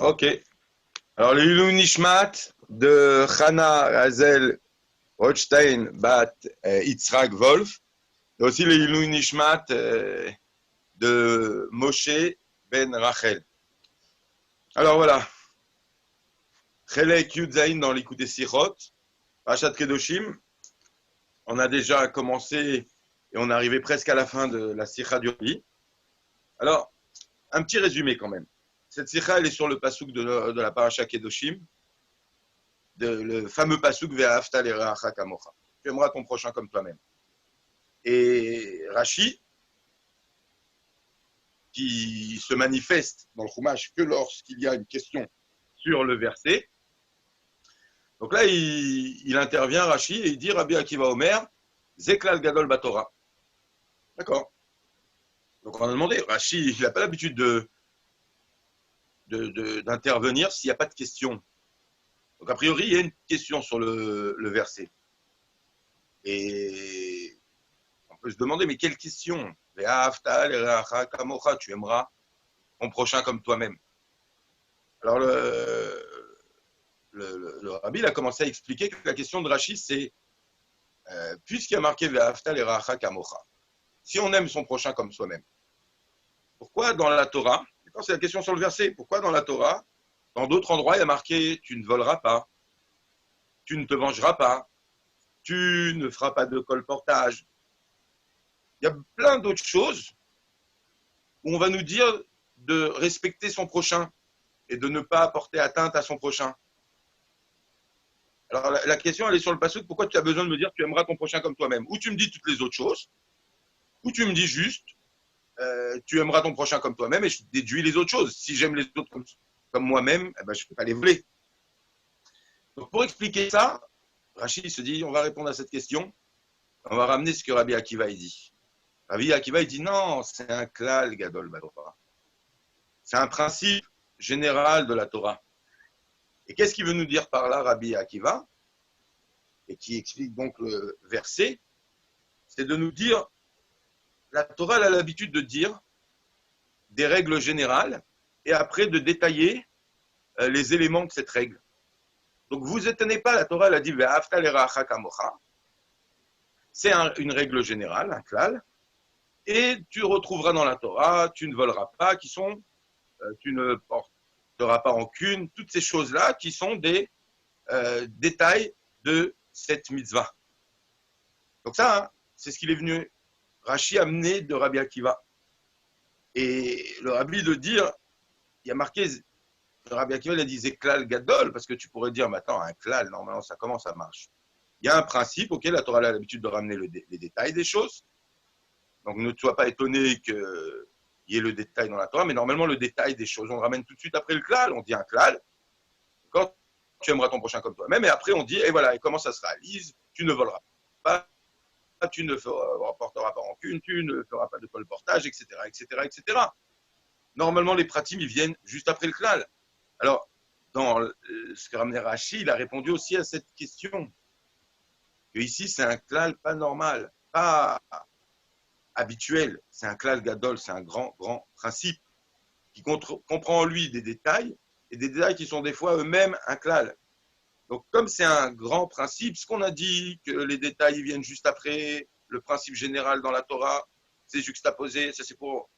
Ok. Alors, le Ilou Nishmat de Chana Razel Rothstein Bat Yitzhak Wolf, et aussi le Ilou Nishmat de Moshe Ben Rachel. Alors voilà, Chelek Yudzaïn dans l'écoute des Sichot, Rachat Kedoshim. On a déjà commencé et on est arrivé presque à la fin de la Sicha du Rabbi. Alors, un petit résumé quand même. Cette Sicha, elle est sur le pasouk de la Parasha Kedoshim, le fameux pasouk Ve'ahavta l'ereacha kamocha. Tu aimeras ton prochain comme toi-même. Et Rashi, qui se manifeste dans le Chumash que lorsqu'il y a une question sur le verset. Donc là, il intervient, Rashi, et il dit Rabbi Akiva Omer, Zeklal Gadol Batora. D'accord. Donc on a demandé, Rashi, il n'a pas l'habitude d'intervenir s'il n'y a pas de question. Donc a priori, il y a une question sur le verset. Et on peut se demander, mais quelle question? Tu aimeras ton prochain comme toi-même. Alors le rabbi il a commencé à expliquer que la question de Rashi, c'est puisqu'il y a marqué Ve'afta l'eracha kamocha, si on aime son prochain comme soi-même, pourquoi dans la Torah, c'est la question sur le verset, pourquoi dans la Torah, dans d'autres endroits, il y a marqué tu ne voleras pas, tu ne te vengeras pas, tu ne feras pas de colportage. Il y a plein d'autres choses où on va nous dire de respecter son prochain et de ne pas porter atteinte à son prochain. Alors la question, elle est sur le passouk, pourquoi tu as besoin de me dire tu aimeras ton prochain comme toi-même? Ou tu me dis toutes les autres choses, ou tu me dis juste tu aimeras ton prochain comme toi-même et je déduis les autres choses. Si j'aime les autres comme moi-même, eh ben, je ne peux pas les voler. Donc pour expliquer ça, Rachid se dit on va répondre à cette question, on va ramener ce que Rabbi Akiva dit. Rabbi Akiva dit non, c'est un klal gadol batora. C'est un principe général de la Torah. Et qu'est-ce qu'il veut nous dire par là, Rabbi Akiva, et qui explique donc le verset, c'est de nous dire, la Torah elle a l'habitude de dire des règles générales et après de détailler les éléments de cette règle. Donc vous étonnez pas, la Torah elle a dit Ve'afta l'eracha kamocha. C'est une règle générale, un klal, et tu retrouveras dans la Torah, tu ne voleras pas, qui sont, tu ne porteras pas rancune, toutes ces choses-là qui sont des détails de cette mitzvah. Donc ça, hein, c'est ce qu'il est venu Rashi amener de Rabbi Akiva. Et le Rabbi de dire, il y a marqué, le Rabbi Akiva il a dit Zeklal Gadol, parce que tu pourrais dire, mais attends, un klal, normalement, comment ça marche? Il y a un principe auquel la Torah a l'habitude de ramener les détails des choses. Donc ne sois pas étonné qu'il y ait le détail dans la Torah, mais normalement, le détail des choses, on le ramène tout de suite après le klal. On dit un klal, quand tu aimeras ton prochain comme toi-même, et après on dit, et voilà, et comment ça se réalise? Tu ne voleras pas, tu ne porteras pas rancune, tu ne feras pas de colportage, etc., etc., etc. Normalement, les pratimes, ils viennent juste après le klal. Alors, dans ce que ramenait Rashi, il a répondu aussi à cette question. Que ici, c'est un klal pas normal, pas habituel. C'est un klal gadol, c'est un grand, grand principe qui comprend en lui des détails et des détails qui sont des fois eux-mêmes un klal. Donc, comme c'est un grand principe, ce qu'on a dit, que les détails viennent juste après le principe général dans la Torah, c'est juxtaposé, ça c'est pour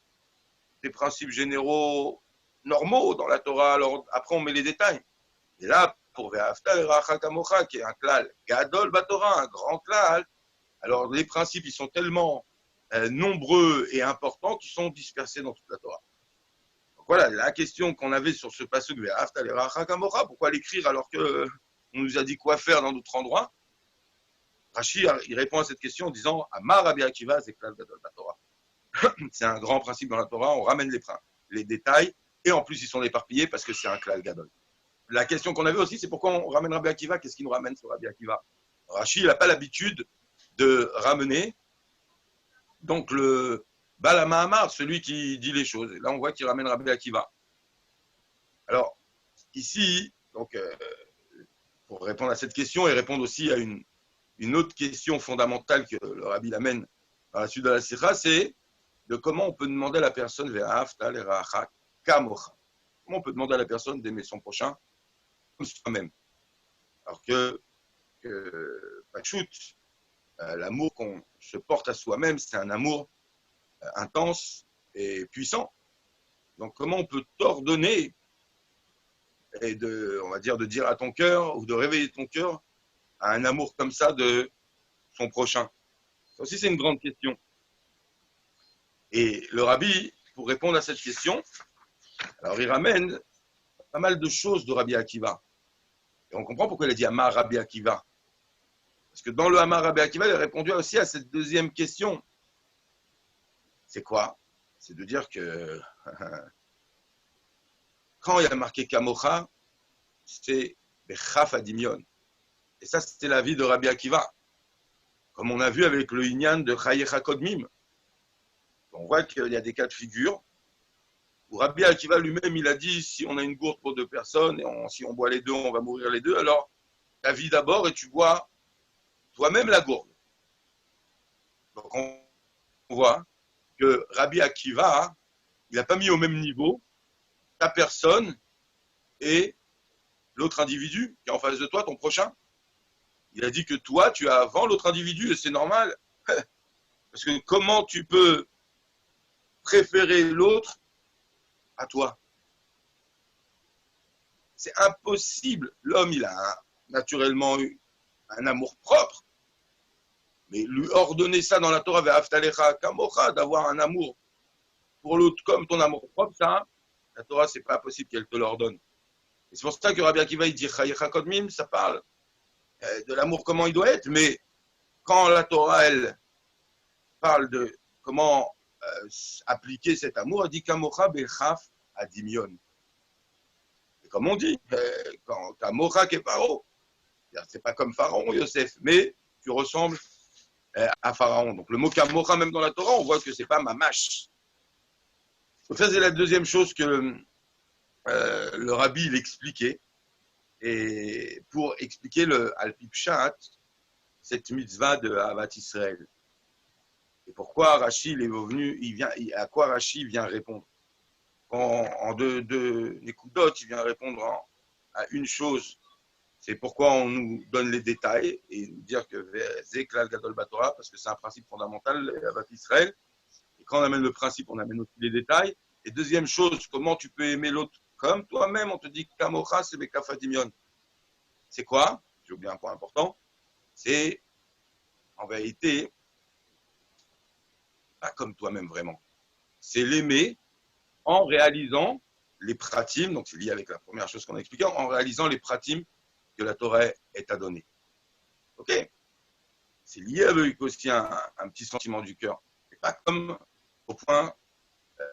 des principes généraux normaux dans la Torah, alors après on met les détails. Et là, pour Ve'afta l'eracha kamocha, qui est un klal gadol batora, un grand klal, alors les principes, ils sont tellement nombreux et importants qu'ils sont dispersés dans toute la Torah. Donc voilà, la question qu'on avait sur ce passage de Ve'afta l'eracha kamocha, pourquoi l'écrire alors que on nous a dit quoi faire dans d'autres endroits? Rashi, il répond à cette question en disant Amar Rabbi Akiva, c'est klal gadol batora. C'est un grand principe dans la Torah, on ramène les détails, et en plus ils sont éparpillés parce que c'est un klal gadol. La question qu'on avait aussi, c'est pourquoi on ramène Rabbi Akiva? Qu'est-ce qui nous ramène sur Rabbi Akiva? Rashi, il n'a pas l'habitude de ramener donc le Bala Mahamar, celui qui dit les choses. Et là, on voit qu'il ramène Rabbi Akiva. Alors, ici, donc, pour répondre à cette question et répondre aussi à une autre question fondamentale que le Rabbi l'amène dans la suite de la Sikha, c'est de comment on peut demander à la personne Ve'afta l'eracha kamocha. Comment on peut demander à la personne d'aimer son prochain comme soi-même? Alors que Pachout, l'amour qu'on se porte à soi-même, c'est un amour intense et puissant. Donc comment on peut t'ordonner et on va dire, de dire à ton cœur ou de réveiller ton cœur à un amour comme ça de son prochain? Ça aussi, c'est une grande question. Et le rabbi, pour répondre à cette question, alors il ramène pas mal de choses de Rabbi Akiva. Et on comprend pourquoi il a dit Amar Rabbi Akiva. Parce que dans le Amar Rabbi Akiva, il a répondu aussi à cette deuxième question. C'est quoi? C'est de dire que quand il y a marqué Kamocha, c'est Bechaf Adimion. Et ça, c'était la vie de Rabbi Akiva. Comme on a vu avec le Inyan de Chayecha Kodmim. On voit qu'il y a des cas de figure où Rabbi Akiva lui-même, il a dit, si on a une gourde pour deux personnes, et si on boit les deux, on va mourir les deux, alors la vie d'abord et tu bois toi-même la gourde. Donc on voit que Rabbi Akiva, il n'a pas mis au même niveau ta personne et l'autre individu qui est en face de toi, ton prochain. Il a dit que toi, tu as avant l'autre individu et c'est normal. Parce que comment tu peux préférer l'autre à toi? C'est impossible. L'homme, il a naturellement eu un amour propre. Mais lui ordonner ça dans la Torah, ve'aftalecha kamocha, d'avoir un amour pour l'autre comme ton amour propre, ça, la Torah, c'est pas possible qu'elle te l'ordonne. Et c'est pour ça que Rabbi Akiva, il dit Chayecha Kodmim, ça parle de l'amour, comment il doit être. Mais quand la Torah, elle parle de comment appliquer cet amour, elle dit Kamocha bechaf adimion. Et comme on dit, quand Kamocha keparo, c'est pas comme Pharaon, Yosef, mais tu ressembles à Pharaon. Donc le mot Kamocha, même dans la Torah, on voit que c'est pas mamash. Donc ça, c'est la deuxième chose que le rabbi l'expliquait. Et pour expliquer le Al-Pipchat, cette mitzvah de Ahavat Israël. Et pourquoi Rashi il est venu, à quoi Rashi vient répondre? En deux Nekudot, il vient répondre à une chose. C'est pourquoi on nous donne les détails et nous dire que Zeklal Gadol Batora, parce que c'est un principe fondamental, Ahavat Israël. Et quand on amène le principe, on amène aussi les détails. Et deuxième chose, comment tu peux aimer l'autre comme toi-même? On te dit Kamocha, c'est Bekafadimion. C'est quoi? J'ai oublié un point important. C'est, en vérité, pas comme toi-même vraiment. C'est l'aimer en réalisant les pratim, donc c'est lié avec la première chose qu'on a expliquée, en réalisant les pratim que la Torah est à donner. Ok? C'est lié avec aussi un petit sentiment du cœur. Et pas comme au point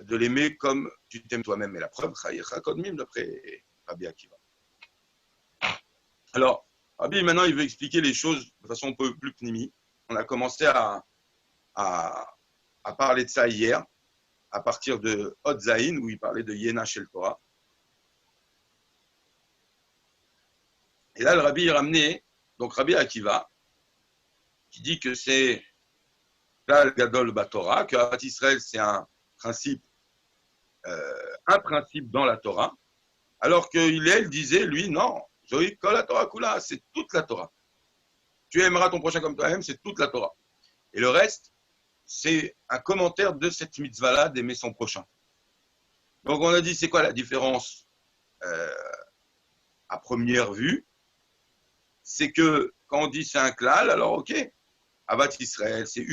de l'aimer comme tu t'aimes toi-même. Et la preuve, Chayecha Kodmim, d'après Rabbi Akiva. Alors, Rabbi, maintenant, il veut expliquer les choses de façon un peu plus pnimi. On a commencé à parler de ça hier, à partir de Hod Zayin, où il parlait de Yena Shel Torah. Et là, le Rabbi, il ramenait, donc Rabbi Akiva, qui dit que c'est Klal Gadol Batorah, que Ahavat Israël, c'est un principe dans la Torah, alors qu'il disait, lui, non, Zoï Kol la Torah Kula, c'est toute la Torah. Tu aimeras ton prochain comme toi-même, c'est toute la Torah. Et le reste, c'est un commentaire de cette mitzvah-là d'aimer son prochain. Donc on a dit, c'est quoi la différence à première vue? C'est que quand on dit c'est un klal, alors ok, Ahavat Israël, c'est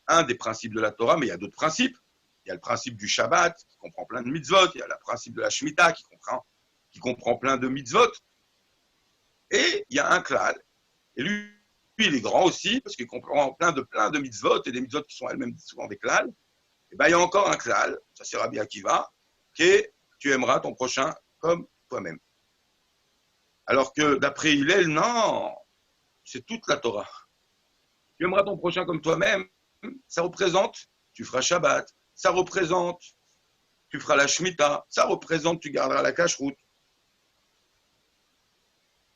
un des principes de la Torah, mais il y a d'autres principes. Il y a le principe du Shabbat, qui comprend plein de mitzvot. Il y a le principe de la Shemitah, qui comprend plein de mitzvot. Et il y a un klal. Et lui, il est grand aussi, parce qu'il comprend plein de mitzvot, et des mitzvot qui sont elles-mêmes souvent des klal. Et bien, il y a encore un klal, ça c'est Rabbi Akiva, qui est tu aimeras ton prochain comme toi-même. Alors que d'après Hillel, non, c'est toute la Torah. Tu aimeras ton prochain comme toi-même, ça représente, tu feras Shabbat, ça représente, tu feras la Shemitah, ça représente, tu garderas la cache-route.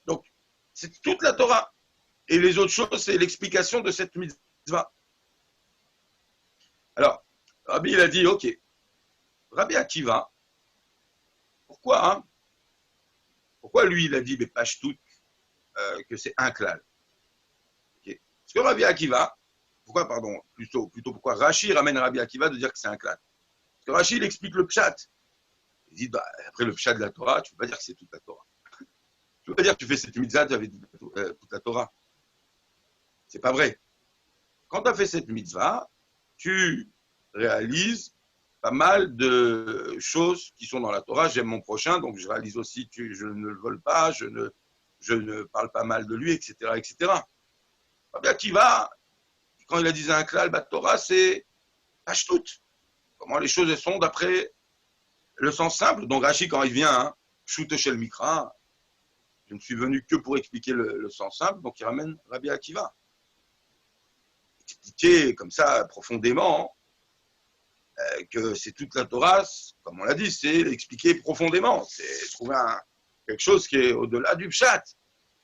Donc, c'est toute la Torah. Et les autres choses, c'est l'explication de cette mitzvah. Alors, Rabbi, il a dit, ok, Rabbi Akiva, Pourquoi hein? Pourquoi lui, il a dit, mais page toute, que c'est un klal? Okay. Parce que Rabbi Akiva, pourquoi, pardon, plutôt pourquoi Rashi ramène Rabbi Akiva de dire que c'est un klal? Parce que Rashi, il explique le pshat. Il dit, bah, après le pshat de la Torah, tu ne peux pas dire que c'est toute la Torah. Tu ne peux pas dire que tu fais cette mitzvah, tu avais dit toute la Torah. C'est pas vrai. Quand tu as fait cette mitzvah, tu réalises pas mal de choses qui sont dans la Torah. J'aime mon prochain, donc je réalise aussi que je ne le vole pas, je ne parle pas mal de lui, etc. etc. Rabbi Akiva, quand il a dit un klal, la Torah, c'est tout. Comment les choses sont d'après le sens simple. Donc Rashi, quand il vient, hein, shoot shel mikra, je ne suis venu que pour expliquer le sens simple, donc il ramène Rabbi Akiva. Expliquer comme ça profondément que c'est toute la Torah, comme on l'a dit, c'est expliquer profondément, c'est trouver quelque chose qui est au-delà du pshat.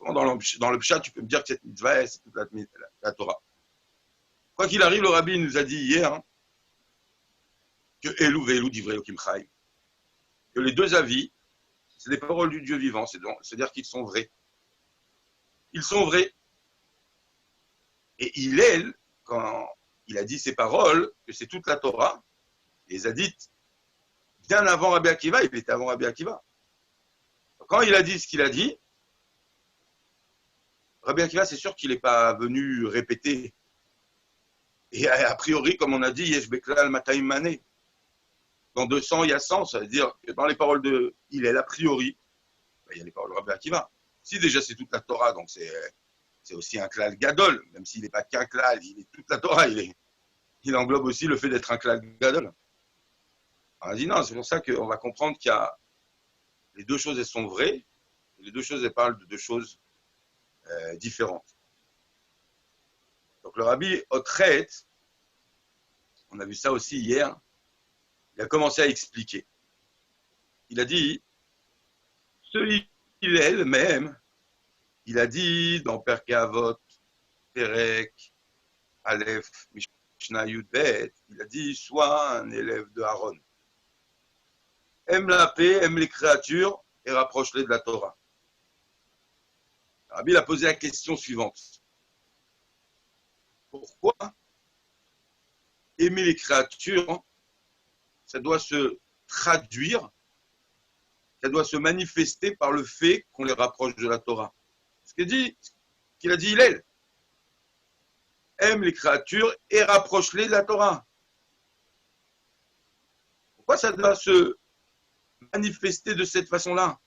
Dans le pshat, tu peux me dire que cette mitzvah, c'est toute la Torah. Quoi qu'il arrive, le rabbi nous a dit hier hein, que Elou ve'Elou divrei Elokim Chaim, que les deux avis, c'est des paroles du Dieu vivant, c'est-à-dire qu'ils sont vrais. Ils sont vrais. Et Hillel, quand il a dit ces paroles, que c'est toute la Torah, il les a dites bien avant Rabbi Akiva, il était avant Rabbi Akiva. Quand il a dit ce qu'il a dit, Rabbi Akiva, c'est sûr qu'il n'est pas venu répéter. Et a priori, comme on a dit, Yesh Beklal Mataim Mané. Dans 200, il y a 100, ça veut dire que dans les paroles de Hillel, a priori, il y a les paroles de Rabbi Akiva. Si déjà c'est toute la Torah, donc c'est aussi un klal gadol, même s'il n'est pas qu'un klal, il est toute la Torah, il englobe aussi le fait d'être un klal gadol. On a dit non, c'est pour ça qu'on va comprendre qu'il y a les deux choses, elles sont vraies, les deux choses, elles parlent de deux choses différentes. Donc le rabbi Otret, on a vu ça aussi hier, il a commencé à expliquer. Il a dit, ce Hillel même, il a dit dans Perkei Avot, Perek, Aleph, Mishnah Yud Bet, il a dit, sois un élève de Aaron. Aime la paix, aime les créatures et rapproche-les de la Torah. Le rabbi a posé la question suivante. Pourquoi aimer les créatures, ça doit se traduire, ça doit se manifester par le fait qu'on les rapproche de la Torah. Ce qu'il a dit Hillel. Aime les créatures et rapproche-les de la Torah. Pourquoi ça doit se manifester de cette façon-là?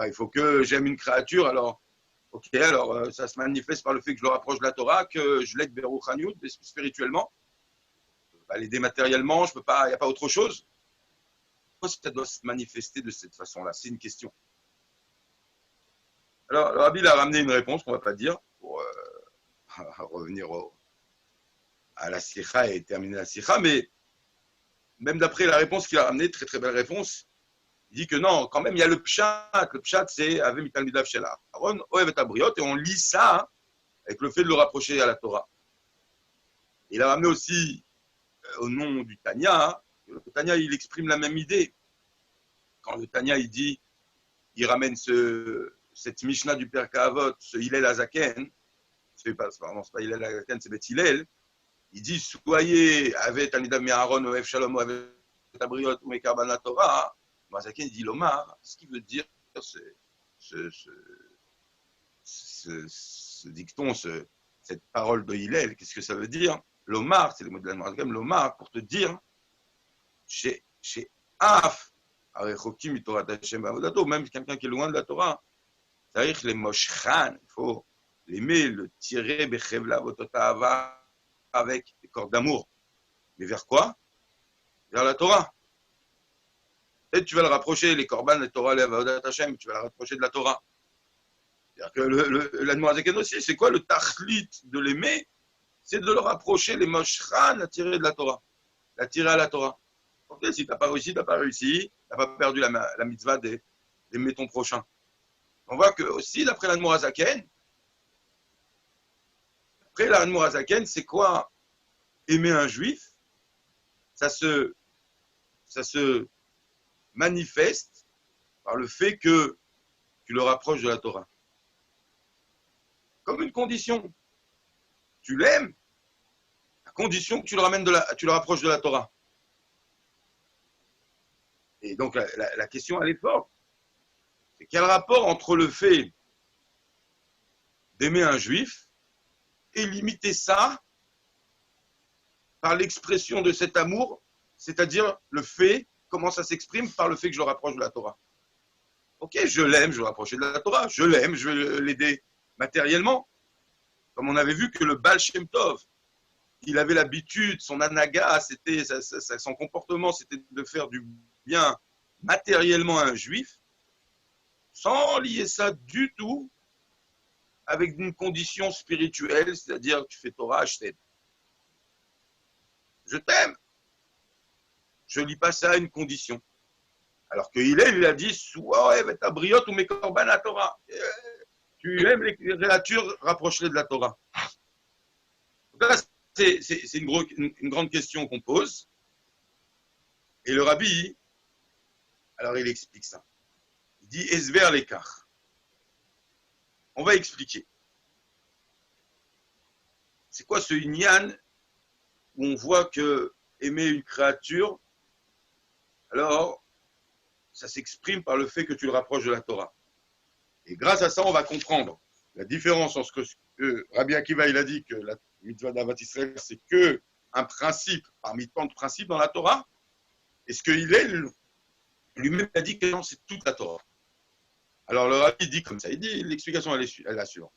Il faut que j'aime une créature, alors, ok, alors ça se manifeste par le fait que je le rapproche de la Torah, que je l'aide vers Rouchaniut, spirituellement. Je ne peux pas l'aider matériellement, il n'y a pas autre chose. Pourquoi ça doit se manifester de cette façon-là? C'est une question. Alors, le rabbi a ramené une réponse qu'on ne va pas dire pour revenir à la sikha et terminer la sikha, mais même d'après la réponse qu'il a ramenée, très très belle réponse, il dit que non, quand même, il y a le pshat. Le pshat, c'est Ave mitalmidav shel Aaron, Ohev et Abriot, et on lit ça avec le fait de le rapprocher à la Torah. Il a ramené aussi, au nom du Tanya, le Tanya, il exprime la même idée. Quand le Tanya, il dit, il ramène cette Mishnah du Perkei Avot, ce Hillel Azaken, c'est pas Hillel Azaken, c'est Beth Hillel, il dit, soyez avec Talmidav Aaron, Ohev Shalom, Ohev et Abriot, ou Mekarban la Torah. Azaken, il dit l'Omar, ce qui veut dire ce dicton, cette parole de Hillel, qu'est-ce que ça veut dire? L'Omar, c'est le mot de l'Admorazaken, l'Omar, pour te dire, chez Af, même quelqu'un qui est loin de la Torah, c'est-à-dire les moshchan, il faut l'aimer, le tirer, avec des cordes d'amour. Mais vers quoi? Vers la Torah. Peut-être tu vas le rapprocher, les korban, les Torah, les avodat Hashem, tu vas le rapprocher de la Torah. C'est-à-dire que l'Admorazaken aussi, c'est quoi le tachlit de l'aimer? C'est de le rapprocher, les moshchan, à tirer de la Torah. La tirer à la Torah. Okay, si tu n'as pas réussi, tu n'as pas réussi, tu n'as pas perdu la mitzvah d'aimer ton prochain. On voit que aussi, d'après l'Admorazaken, après l'Admorazaken, c'est quoi aimer un juif? Ça se manifeste par le fait que tu le rapproches de la Torah. Comme une condition. Tu l'aimes, à condition que tu le rapproches de la Torah. Et donc la question, elle est forte. C'est quel rapport entre le fait d'aimer un juif et limiter ça par l'expression de cet amour, c'est-à-dire le fait, comment ça s'exprime par le fait que je le rapproche de la Torah. Ok, je l'aime, je veux le rapprocher de la Torah, je l'aime, je veux l'aider matériellement. Comme on avait vu que le Baal Shem Tov, il avait l'habitude, son anaga, son comportement, c'était de faire du bien matériellement à un juif, sans lier ça du tout avec une condition spirituelle, c'est-à-dire tu fais Torah, je t'aide. Je t'aime. Je ne lis pas ça à une condition. Alors que il a dit, ouais, ta briotte ou mes korban la Torah. Tu aimes les créatures, rapproche-les de la Torah. Donc là, c'est une grande question qu'on pose. Et le rabbi, alors il explique ça. Il dit, esver l'écart. On va expliquer. C'est quoi ce inyan où on voit que aimer une créature, alors ça s'exprime par le fait que tu le rapproches de la Torah. Et grâce à ça, on va comprendre la différence entre ce que Rabbi Akiva il a dit que la mitzvah d'Avat Israël, c'est que un principe parmi tant de principes dans la Torah, et ce qu'il est, lui-même a dit que non, c'est toute la Torah. Alors le Rabbi dit comme ça, il dit, l'explication elle est la suivante.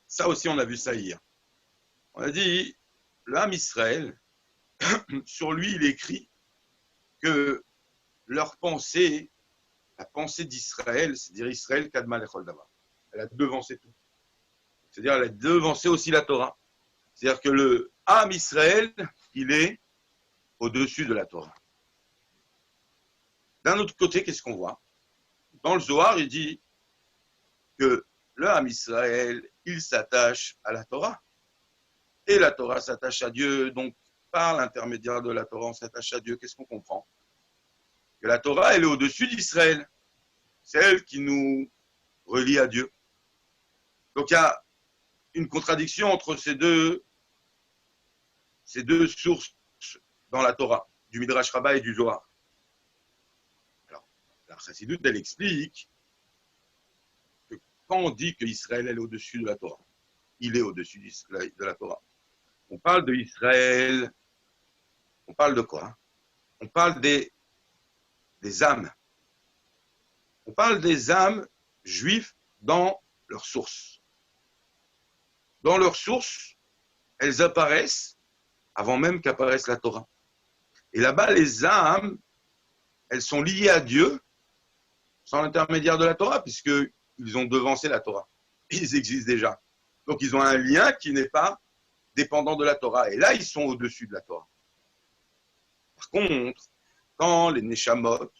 Ça aussi, on a vu ça hier. On a dit, l'âme Israël, sur lui, il écrit que leur pensée, la pensée d'Israël, c'est-à-dire Israël Kadma Lechol Davar. Elle a devancé tout. C'est-à-dire elle a devancé aussi la Torah. C'est-à-dire que le âme Israël, il est au-dessus de la Torah. D'un autre côté, qu'est-ce qu'on voit? Dans le Zohar, il dit que le âme Israël, il s'attache à la Torah. Et la Torah s'attache à Dieu. Donc, par l'intermédiaire de la Torah, on s'attache à Dieu. Qu'est-ce qu'on comprend? Que la Torah, elle est au-dessus d'Israël. C'est elle qui nous relie à Dieu. Donc, il y a une contradiction entre ces deux sources dans la Torah, du Midrash Rabbah et du Zohar. Alors, la Chassidoute, elle explique que quand on dit qu'Israël est au-dessus de la Torah, il est au-dessus de la Torah. On parle de Israël, on parle de quoi? On parle des âmes. On parle des âmes juives dans leur source. Dans leur source, elles apparaissent avant même qu'apparaisse la Torah. Et là-bas, les âmes, elles sont liées à Dieu sans l'intermédiaire de la Torah, puisqu'ils ont devancé la Torah. Ils existent déjà. Donc, ils ont un lien qui n'est pas dépendant de la Torah. Et là, ils sont au-dessus de la Torah. Par contre, quand les Neshamot,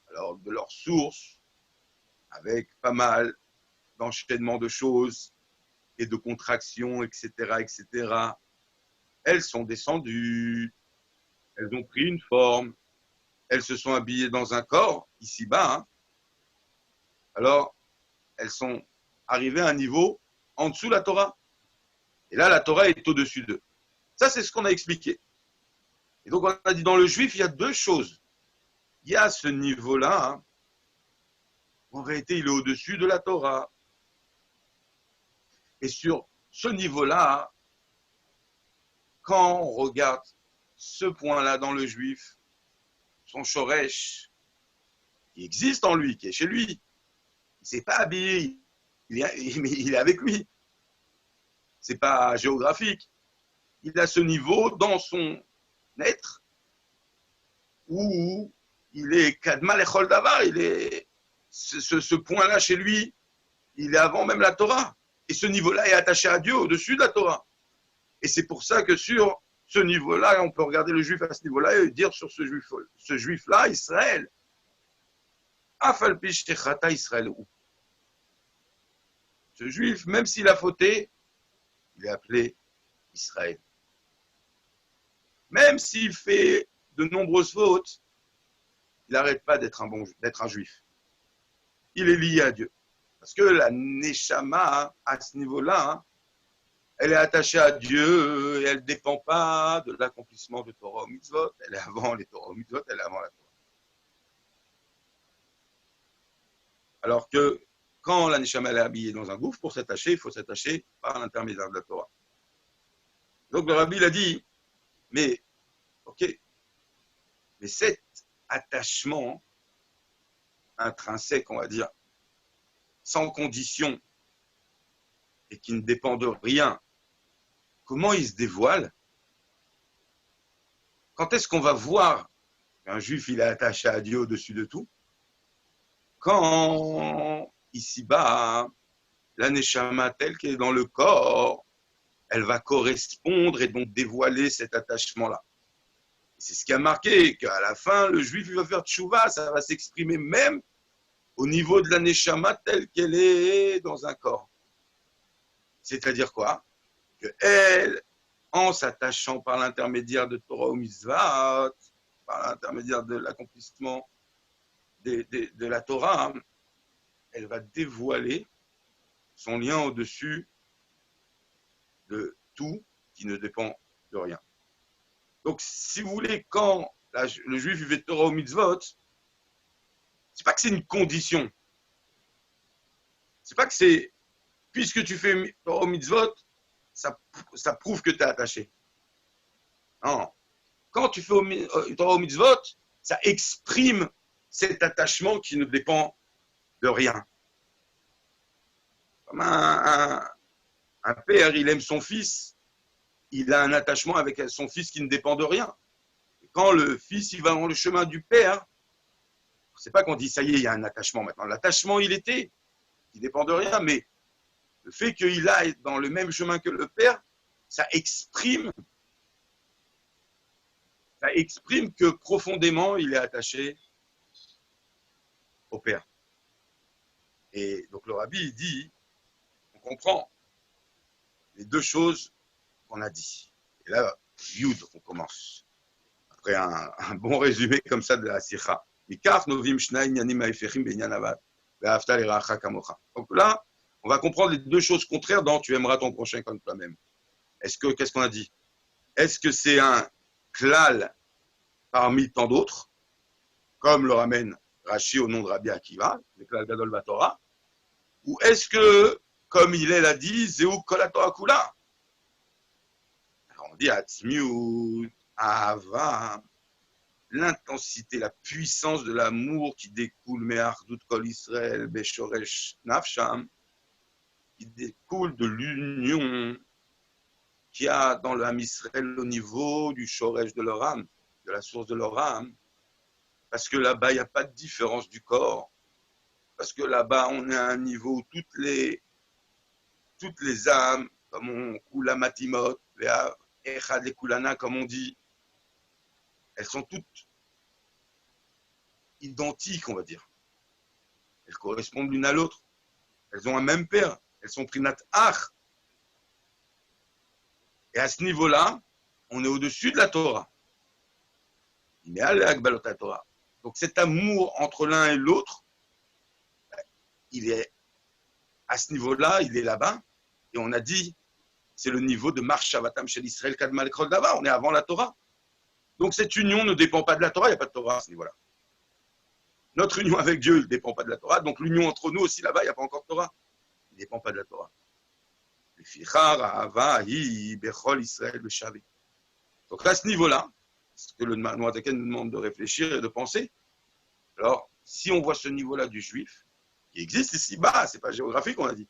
alors de leur source, avec pas mal d'enchaînements de choses et de contractions, etc., elles sont descendues, elles ont pris une forme, elles se sont habillées dans un corps, ici-bas, hein. Alors, elles sont arrivées à un niveau en dessous de la Torah. Et là, la Torah est au-dessus d'eux. Ça, c'est ce qu'on a expliqué. Et donc, on a dit, dans le juif, il y a deux choses. Il y a ce niveau-là, hein. En réalité, il est au-dessus de la Torah. Et sur ce niveau-là, quand on regarde ce point-là dans le juif, son shoresh, qui existe en lui, qui est chez lui, il ne s'est pas habillé, mais il est avec lui. Ce n'est pas géographique. Il a ce niveau dans son être où il est Kadma Lechol Davar, il est ce point-là chez lui, il est avant même la Torah. Et ce niveau-là est attaché à Dieu au-dessus de la Torah. Et c'est pour ça que sur ce niveau-là, on peut regarder le juif à ce niveau-là et dire sur ce juif-là, Israël, Afal Pish Techata Israël. Ce juif, même s'il a fauté, il est appelé Israël. Même s'il fait de nombreuses fautes, il n'arrête pas d'être un juif. Il est lié à Dieu. Parce que la Neshama, à ce niveau-là, elle est attachée à Dieu et elle ne dépend pas de l'accomplissement de Torah ou Mitzvot. Elle est avant les Torah ou Mitzvot, elle est avant la Torah. Alors que quand la Neshama est habillée dans un gouffre, pour s'attacher, il faut s'attacher par l'intermédiaire de la Torah. Donc le Rabbi l'a dit, mais, ok, mais cet attachement intrinsèque, on va dire, sans condition et qui ne dépend de rien, comment il se dévoile? Quand est-ce qu'on va voir qu'un juif il est attaché à Dieu au-dessus de tout? Quand, ici-bas, la neshama telle qu'elle est dans le corps, elle va correspondre et donc dévoiler cet attachement-là. C'est ce qui a marqué, qu'à la fin, le juif il va faire tchouva, ça va s'exprimer même au niveau de la neshama telle qu'elle est dans un corps. C'est-à-dire quoi? Qu'elle, en s'attachant par l'intermédiaire de Torah ou Mitzvah, par l'intermédiaire de l'accomplissement de la Torah, elle va dévoiler son lien au-dessus de tout qui ne dépend de rien. Donc, si vous voulez, quand le juif vivait Torah ou Mitzvot, c'est pas que c'est une condition. C'est pas que c'est, puisque tu fais Torah ou Mitzvot, ça prouve que tu es attaché. Non. Quand tu fais Torah ou Mitzvot, ça exprime cet attachement qui ne dépend de rien. Comme un père, il aime son fils, il a un attachement avec son fils qui ne dépend de rien. Et quand le fils il va dans le chemin du père, c'est pas qu'on dit ça y est, il y a un attachement maintenant. L'attachement, il dépend de rien, mais le fait qu'il aille dans le même chemin que le père, ça exprime que profondément, il est attaché au père. Et donc le Rabbi, il dit, on comprend les deux choses qu'on a dit. Et là, Yud, on commence. Après un bon résumé comme ça de la Sikha. Donc là, on va comprendre les deux choses contraires dans tu aimeras ton prochain comme toi-même. Qu'est-ce qu'on a dit? Est-ce que c'est un klal parmi tant d'autres, comme le ramène Rashi au nom de Rabbi Akiva, le klal gadol vatorah, ou est-ce que, comme il l'a dit, Zeu kol haTorah kula? On dit Atzmiut, Ahava, l'intensité, la puissance de l'amour qui découle Me'achdut Kol Israël, Beshoresh Nafsham, qui découle de l'union qu'il y a dans le Ham Israël au niveau du Shoresh de leur âme, de la source de leur âme, parce que là-bas, il n'y a pas de différence du corps, parce que là-bas, on est à un niveau où toutes les âmes, comme on Kula Matimot, Echad les Kulana, comme on dit, elles sont toutes identiques, on va dire. Elles correspondent l'une à l'autre. Elles ont un même père. Elles sont prinat ach. Et à ce niveau-là, on est au-dessus de la Torah. Il est allé à la Torah. Donc cet amour entre l'un et l'autre, il est à ce niveau-là, il est là-bas. Et on a dit, c'est le niveau de Marshavatam chez l'Israël Kadmal Krol Dava. On est avant la Torah. Donc cette union ne dépend pas de la Torah, il n'y a pas de Torah à ce niveau-là. Notre union avec Dieu ne dépend pas de la Torah, donc l'union entre nous aussi là-bas, il n'y a pas encore de Torah. Il ne dépend pas de la Torah. Donc à ce niveau-là, ce que le Noirdaken nous demande de réfléchir et de penser, alors si on voit ce niveau-là du juif, qui existe ici-bas, ce n'est pas géographique, on a dit,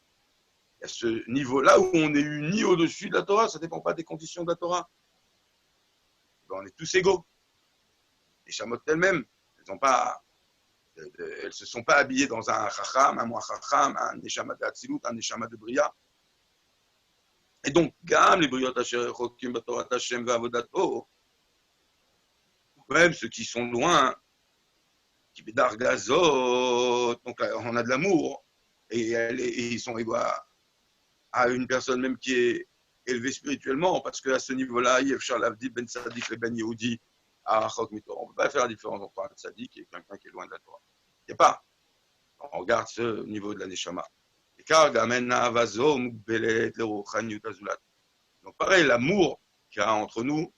il y a ce niveau-là où on est unis au-dessus de la Torah, ça ne dépend pas des conditions de la Torah. On est tous égaux. Les chamottes elles-mêmes, elles ne se sont pas habillées dans un chacham, un mois chacham, un neshama de Hatzilut, un neshama de Bria. Et donc, gam, les briot asher chokim batorat Hashem ve'avodato, même ceux qui sont loin, qui bédar gazot, donc on a de l'amour, et ils sont égaux à une personne même qui est élevée spirituellement, parce qu'à ce niveau-là, Yef Charlavdi Ben Sadik le Ben Yehudi, On ne peut pas faire la différence entre un tzaddik et quelqu'un qui est loin de la Torah. Il n'y a pas. On regarde ce niveau de la Neshama. Donc pareil, l'amour qu'il y a entre nous,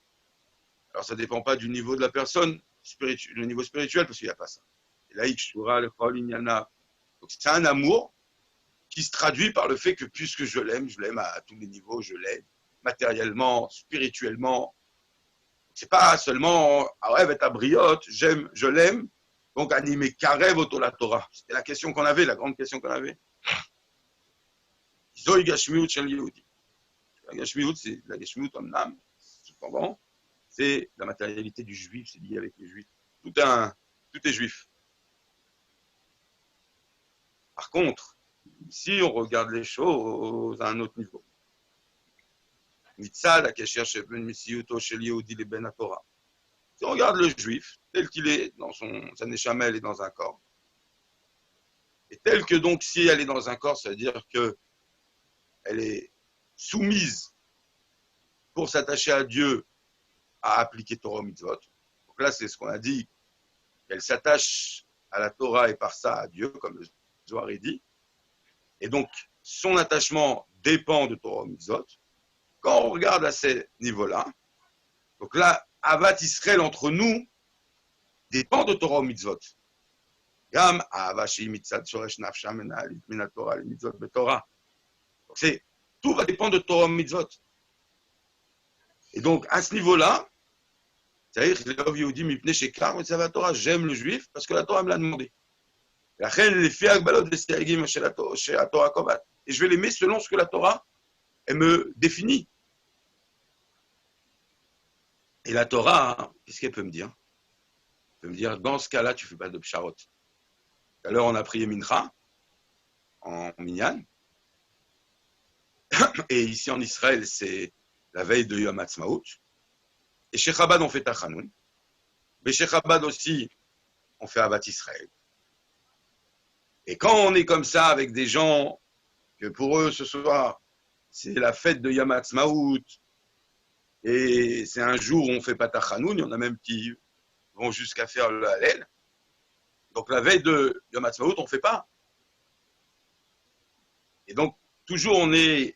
alors ça ne dépend pas du niveau de la personne, le niveau spirituel, parce qu'il n'y a pas ça. Et là, donc c'est un amour qui se traduit par le fait que puisque je l'aime à tous les niveaux, je l'aime matériellement, spirituellement. C'est pas seulement ah ouais, ta briotte, j'aime, je l'aime. Donc animé karev auto la Torah. C'était la question qu'on avait, la grande question qu'on avait. Zoï gashmiut shel Yehudi. La gashmiut, c'est la gashmiut omnam. Cependant, c'est la matérialité du juif, c'est lié avec les juifs. Tout est juif. Par contre, si on regarde les choses à un autre niveau, Mitzad, ben Torah. Si on regarde le juif, tel qu'il est dans sa neshama, elle est dans un corps. Et tel que donc, si elle est dans un corps, ça veut dire qu'elle est soumise pour s'attacher à Dieu à appliquer Torah mitzvot. Donc là, c'est ce qu'on a dit, qu'elle s'attache à la Torah et par ça à Dieu, comme le Zohar est dit. Et donc, son attachement dépend de Torah mitzvot. Quand on regarde à ces niveaux-là, donc là, Avat Israël entre nous dépend de Torah mitzvot. Gam Avashi mitzad shoresh nafsha min Torah le mitzvot betorah. Donc tout va dépendre de Torah mitzvot. Et donc à ce niveau-là, c'est-à-dire j'aime le juif parce que la Torah me l'a demandé. Et je vais l'aimer selon ce que la Torah elle me définit. Et la Torah, qu'est-ce qu'elle peut me dire? Elle peut me dire, dans ce cas-là, tu ne fais pas de psharot. Tout à l'heure, on a prié Mincha, en Minyan. Et ici, en Israël, c'est la veille de Yom Ha'atzmaut. Et chez Chabad, on fait Tachanoun. Mais chez Chabad aussi, on fait Avat Israël. Et quand on est comme ça, avec des gens, que pour eux, ce soir, c'est la fête de Yom Ha'atzmaut, et c'est un jour où on ne fait pas Tachanoun, il y en a même qui vont jusqu'à faire le Hallel. Donc la veille de Yom Ha'atzmaut, on ne fait pas. Et donc, toujours on est,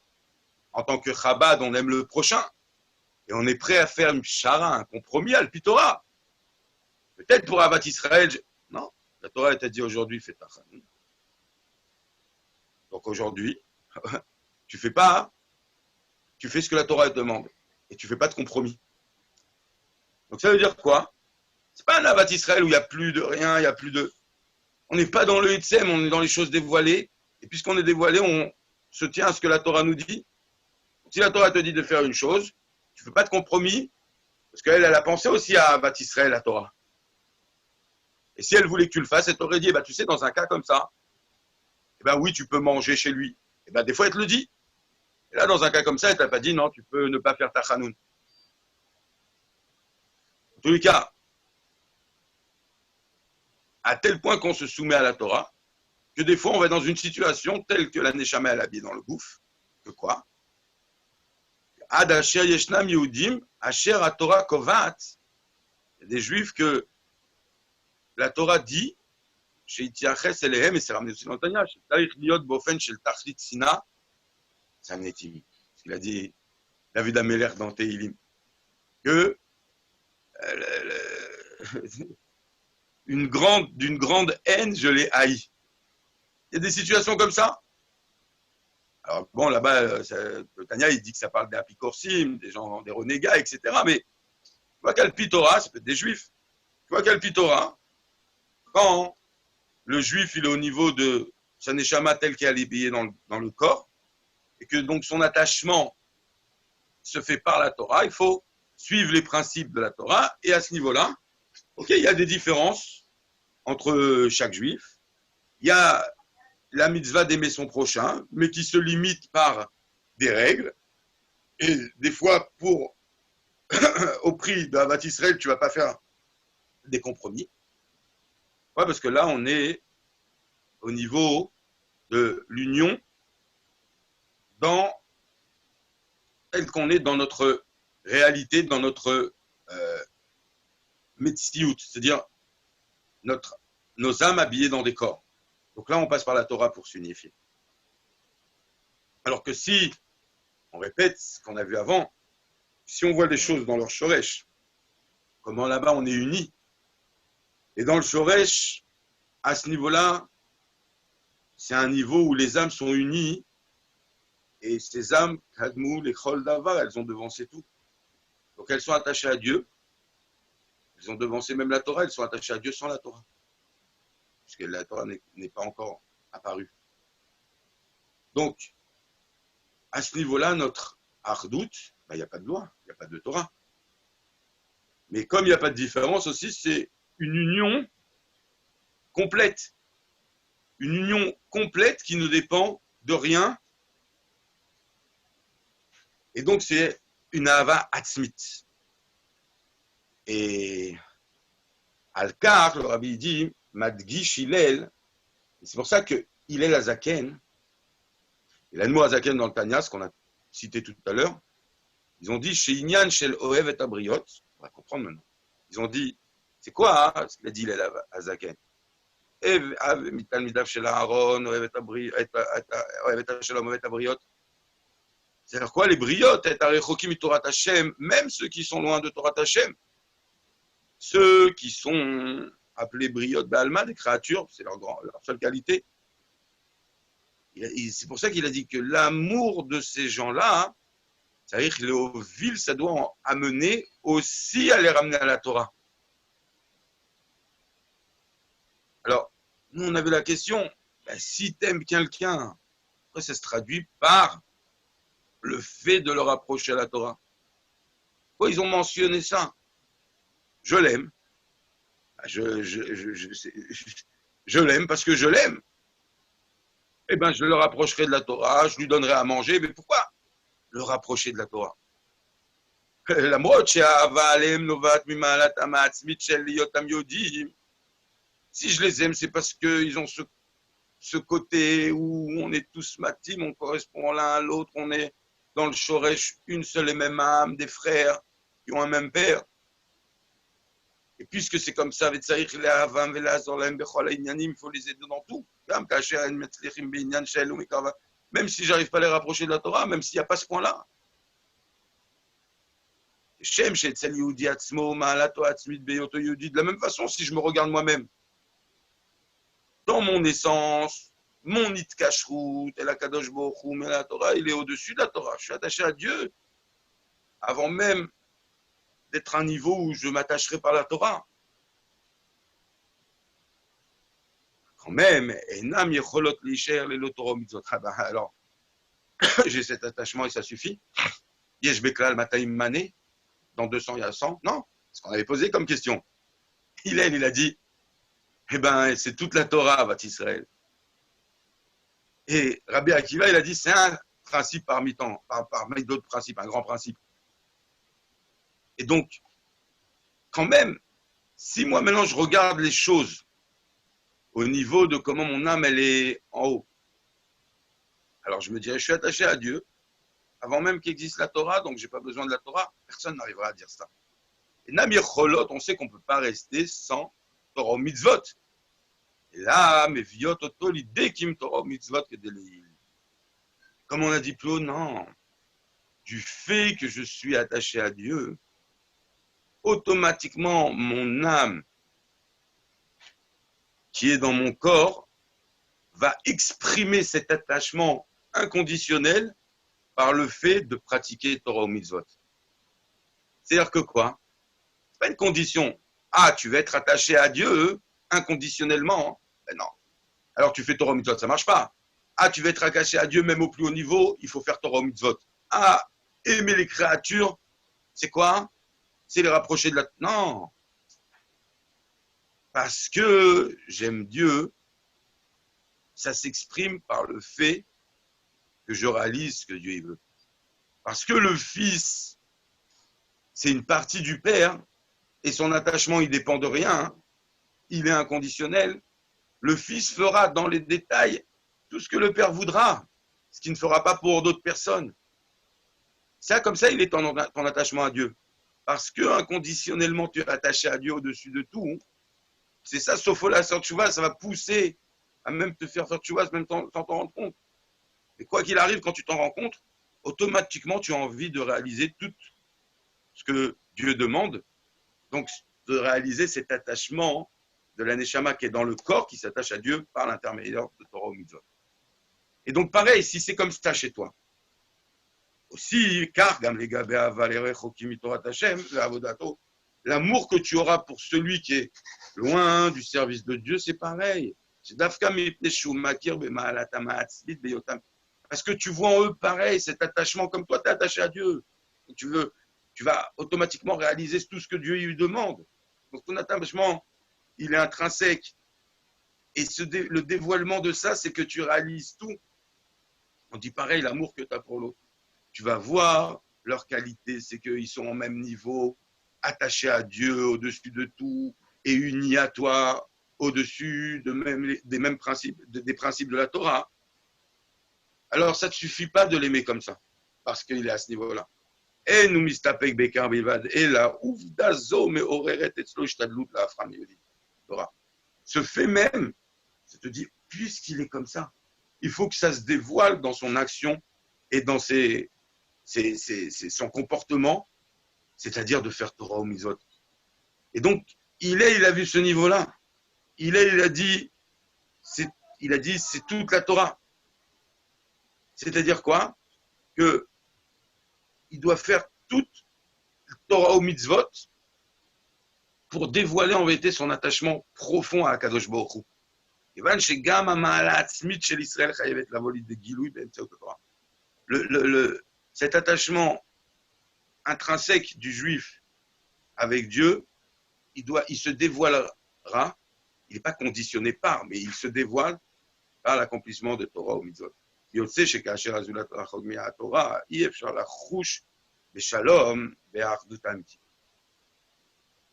en tant que Chabad, on aime le prochain. Et on est prêt à faire une pshara, un compromis à Torah. Peut-être pour Avat Israël, non, la Torah t'a dit aujourd'hui, fais Tachanoun. Donc aujourd'hui, tu fais ce que la Torah te demande. Et tu ne fais pas de compromis. Donc ça veut dire quoi? C'est pas un Avat Israël où il n'y a plus de rien, il n'y a plus de... On n'est pas dans le Hitzem, on est dans les choses dévoilées. Et puisqu'on est dévoilé, on se tient à ce que la Torah nous dit. Donc, si la Torah te dit de faire une chose, tu ne fais pas de compromis, parce qu'elle a pensé aussi à Avat Israël, la Torah. Et si elle voulait que tu le fasses, elle t'aurait dit, tu sais, dans un cas comme ça, oui, tu peux manger chez lui. Des fois, elle te le dit. Et là, dans un cas comme ça, elle t'a pas dit, non, tu peux ne pas faire ta chanoun. En tous les cas, à tel point qu'on se soumet à la Torah, que des fois, on va dans une situation telle que la Neshama, elle habille dans le gouffre, que quoi? Ad asher yeshnam yehudim, asher a Torah kovat. Il y a des juifs que la Torah dit, chez Itiaches Elehem, et c'est ramené aussi dans le Tanya, chez Taïch Liot Bofen, chez le Tachlit Sina, c'est un étim. Ce qu'il a dit David Améler dans Tehilim, que d'une grande haine, je l'ai haï. Il y a des situations comme ça. Alors bon, là-bas, le Tanya, il dit que ça parle des apicorsim, des gens, des renégats, etc. Mais tu vois qu'Al Pitora, ça peut être des juifs. Tu vois qu'Al Pitora, quand le juif, il est au niveau de sa neshama tel qu'elle est habillée dans le corps, et que donc son attachement se fait par la Torah, il faut suivre les principes de la Torah, et à ce niveau-là, ok, il y a des différences entre chaque juif. Il y a la mitzvah d'aimer son prochain, mais qui se limite par des règles. Et des fois, au prix d'Avat Israël, tu ne vas pas faire des compromis. Ouais, parce que là, on est au niveau de l'union tel qu'on est dans notre réalité, dans notre Metsiout, c'est-à-dire nos âmes habillées dans des corps. Donc là, on passe par la Torah pour s'unifier. Alors que si, on répète ce qu'on a vu avant, si on voit les choses dans leur shoresh, comment là-bas on est unis, et dans le shoresh, à ce niveau-là, c'est un niveau où les âmes sont unies, et ces âmes, Kadmou, les Chol Davar, elles ont devancé tout. Donc elles sont attachées à Dieu, elles ont devancé même la Torah, elles sont attachées à Dieu sans la Torah. Puisque la Torah n'est pas encore apparue. Donc, à ce niveau-là, notre Ardout, il n'y a pas de loi, il n'y a pas de Torah. Mais comme il n'y a pas de différence aussi, c'est une union complète. Une union complète qui ne dépend de rien. Et donc, c'est une Ahava Atzmit. Et Al-Kar, le Rabbi dit, Madgish Hillel, c'est pour ça que Hillel Azaken, et l'Admo Azaken dans le Tanya, ce qu'on a cité tout à l'heure, ils ont dit chez Inyan, chez l'Oev et Abriot, on va comprendre maintenant. Ils ont dit, c'est quoi ce qu'il a dit Hillel Azaken? C'est-à-dire quoi les briotes? Même ceux qui sont loin de Torah Hashem, ceux qui sont appelés briotes Baalma, des créatures, c'est leur seule qualité. C'est pour ça qu'il a dit que l'amour de ces gens-là, c'est-à-dire que les villes, ça doit en amener aussi à les ramener à la Torah. Alors, nous, on avait la question, si tu aimes quelqu'un, après, ça se traduit par le fait de le rapprocher à la Torah. Pourquoi ils ont mentionné ça? Je l'aime. Je l'aime parce que je l'aime. Eh bien, je le rapprocherai de la Torah, je lui donnerai à manger, mais pourquoi le rapprocher de la Torah? Si je les aime, c'est parce qu'ils ont ce côté où on est tous matim, on correspond l'un à l'autre, on est dans le shoresh, une seule et même âme, des frères qui ont un même père. Et puisque c'est comme ça, il faut les aider dans tout. Même si je n'arrive pas à les rapprocher de la Torah, même s'il n'y a pas ce point-là. De la même façon, si je me regarde moi-même, dans mon essence, mon itkashrut, et la kadosh baruch hu, mais la Torah, il est au-dessus de la Torah. Je suis attaché à Dieu avant même d'être à un niveau où je m'attacherai par la Torah. Quand même, enam yecholot lisher lelo Torah mitzvot. Alors, j'ai cet attachement et ça suffit. Yesh beklal matayim mané, dans 200 il y a 100. Non, ce qu'on avait posé comme question. Il a dit, c'est toute la Torah, Bat Israël. Et Rabbi Akiva, il a dit, c'est un principe parmi d'autres principes, un grand principe. Et donc, quand même, si moi maintenant je regarde les choses au niveau de comment mon âme elle est en haut, alors je me dirais, je suis attaché à Dieu, avant même qu'existe la Torah, donc je n'ai pas besoin de la Torah, personne n'arrivera à dire ça. Et Namir Cholot, on sait qu'on ne peut pas rester sans Torah mitzvot. Et là, mais viot auto l'idée qui me Torah mitzvot que de l'île. Comme on a dit plus haut, non. Du fait que je suis attaché à Dieu, automatiquement, mon âme qui est dans mon corps va exprimer cet attachement inconditionnel par le fait de pratiquer Torah mitzvot. C'est-à-dire que quoi? C'est pas une condition. Ah, tu vas être attaché à Dieu inconditionnellement. Ben non. Alors tu fais Torah mitzvot, ça marche pas. Ah, tu vas être attaché à Dieu même au plus haut niveau, il faut faire Torah mitzvot. Ah, aimer les créatures, c'est quoi? C'est les rapprocher de la... Non. Parce que j'aime Dieu, ça s'exprime par le fait que je réalise ce que Dieu veut. Parce que le Fils, c'est une partie du Père, et son attachement, il dépend de rien, il est inconditionnel. Le Fils fera dans les détails tout ce que le Père voudra, ce qu'il ne fera pas pour d'autres personnes. Ça, comme ça, il est ton attachement à Dieu. parce que inconditionnellement tu es attaché à Dieu au-dessus de tout. C'est ça, sauf la tchouva, ça va pousser à même te faire tchouva même sans t'en rendre compte. Et quoi qu'il arrive, quand tu t'en rends compte, automatiquement tu as envie de réaliser tout ce que Dieu demande. Donc, de réaliser cet attachement de la Neshama qui est dans le corps, qui s'attache à Dieu par l'intermédiaire de Torah ou Mitzvot. Et donc, pareil, si c'est comme ça chez toi, aussi, car, l'amour que tu auras pour celui qui est loin du service de Dieu, c'est pareil. Parce que tu vois en eux pareil, cet attachement, comme toi, tu es attaché à Dieu. Tu vas automatiquement réaliser tout ce que Dieu lui demande. Donc ton attachement, il est intrinsèque. Et le dévoilement de ça, c'est que tu réalises tout. On dit pareil, l'amour que tu as pour l'autre. Tu vas voir leur qualité, c'est qu'ils sont au même niveau, attachés à Dieu au-dessus de tout, et unis à toi au-dessus des mêmes principes, des principes de la Torah. Alors ça ne suffit pas de l'aimer comme ça, parce qu'il est à ce niveau-là. Et nous mistapek bekar bilvad, et la ouvdazo me oreret etzlo ishtadlut la afram yehudit. Torah. Ce fait même, ça te dit, puisqu'il est comme ça, il faut que ça se dévoile dans son action et dans son comportement, c'est-à-dire de faire Torah ou Mitzvot. Et donc, il a vu ce niveau-là. Il a dit, c'est toute la Torah. C'est-à-dire quoi? Que il doit faire toute Torah ou Mitzvot pour dévoiler en vérité son attachement profond à Akadosh Baruch Hu. Cet attachement intrinsèque du juif avec Dieu, il se dévoilera, il n'est pas conditionné par, mais il se dévoile par l'accomplissement de Torah ou Mitzvot. יוצא שכאשר הזולת רחוק מהתורה, אי אפשר לחוש בשלום באחדות האמיתית.